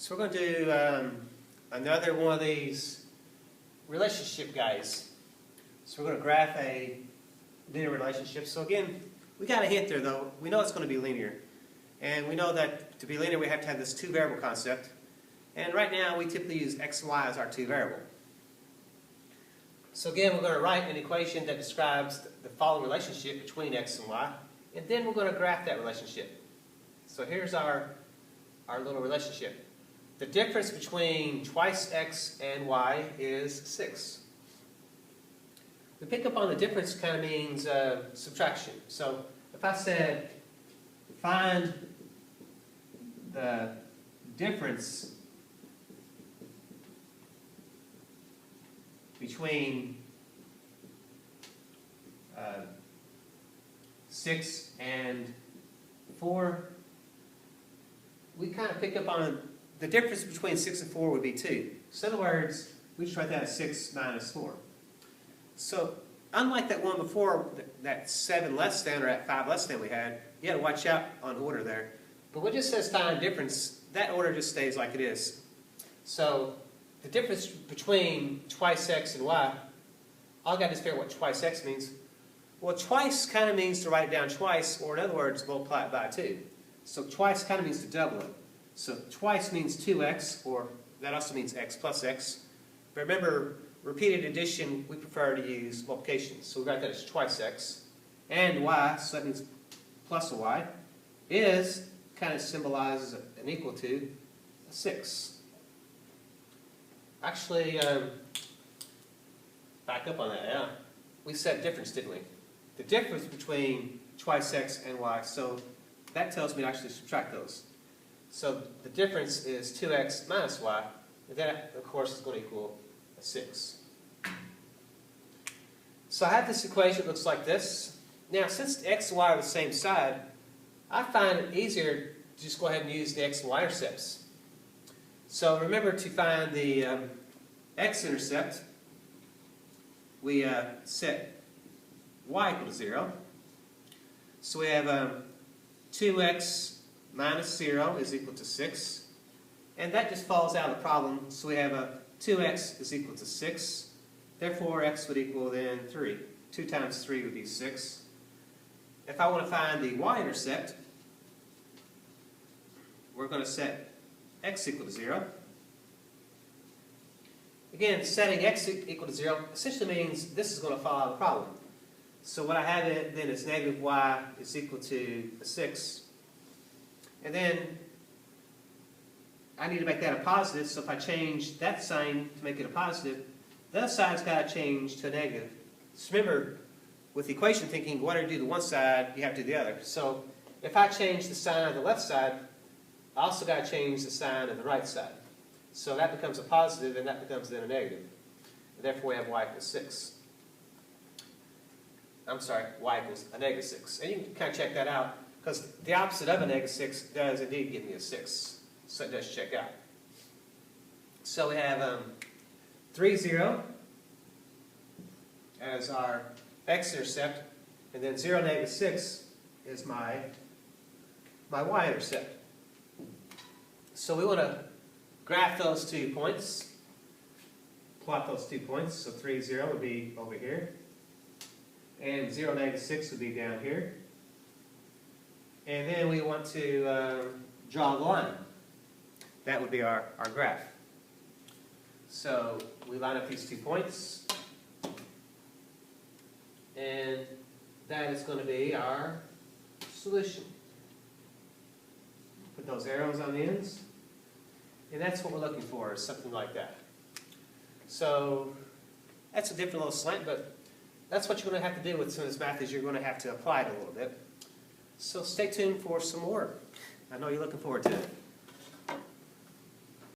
So we're going to do another one of these relationship guys. So we're going to graph a linear relationship. So again, we got a hint there though. We know it's going to be linear. And we know that to be linear we have to have this two variable concept. And right now we typically use x and y as our two variable. So again, we're going to write an equation that describes the following relationship between x and y. And then we're going to graph that relationship. So here's our little relationship. The difference between twice x and y is 6. We pick up on the difference kind of means subtraction. So if I said find the difference between 6 and 4, we kind of pick up on the difference between 6 and 4 would be 2. So in other words, we just write that as 6 minus 4. So unlike that one before, that 7 less than or that 5 less than we had, you had to watch out on order there. But when it just says find difference, that order just stays like it is. So the difference between twice x and y, all I got to figure out what twice x means. Well, twice kind of means to write it down twice, or in other words, multiply it by 2. So twice kind of means to double it. So twice means 2x, or that also means x plus x. But remember, repeated addition, we prefer to use multiplication. So we write that as twice x. And y, so that means plus a y, is kind of symbolizes an equal to 6. Actually, back up on that, yeah. We said difference, didn't we? The difference between twice x and y, so that tells me to actually subtract those. So the difference is 2x minus y, and that, of course, is going to equal 6. So I have this equation that looks like this. Now, since x and y are the same side, I find it easier to just go ahead and use the x and y intercepts. So remember to find the x intercept, we set y equal to 0. So we have 2x minus 0 is equal to 6. And that just falls out of the problem. So we have 2x is equal to 6. Therefore, x would equal then 3. 2 times 3 would be 6. If I want to find the y-intercept, we're going to set x equal to 0. Again, setting x equal to 0 essentially means this is going to fall out of the problem. So what I have then is negative y is equal to 6. And then I need to make that a positive, so if I change that sign to make it a positive, the other side's got to change to a negative. So remember, with equation thinking, whatever you do to one side, you have to do the other. So if I change the sign on the left side, I also got to change the sign on the right side. So that becomes a positive, and that becomes then a negative. And therefore, we have y equals 6. I'm sorry, y equals a negative 6. And you can kind of check that out, because the opposite of a negative 6 does indeed give me a 6. So it does check out. So we have 3, 0 as our x-intercept, and then 0, negative 6 is my y-intercept. So we want to graph those 2 points, plot those 2 points. So 3, 0 would be over here, and 0, negative 6 would be down here. And then we want to draw the line. That would be our graph. So we line up these 2 points, and that is going to be our solution. Put those arrows on the ends, and that's what we're looking for, is something like that. So that's a different little slant, but that's what you're going to have to do with some of this math, is you're going to have to apply it a little bit. So stay tuned for some more. I know you're looking forward to it.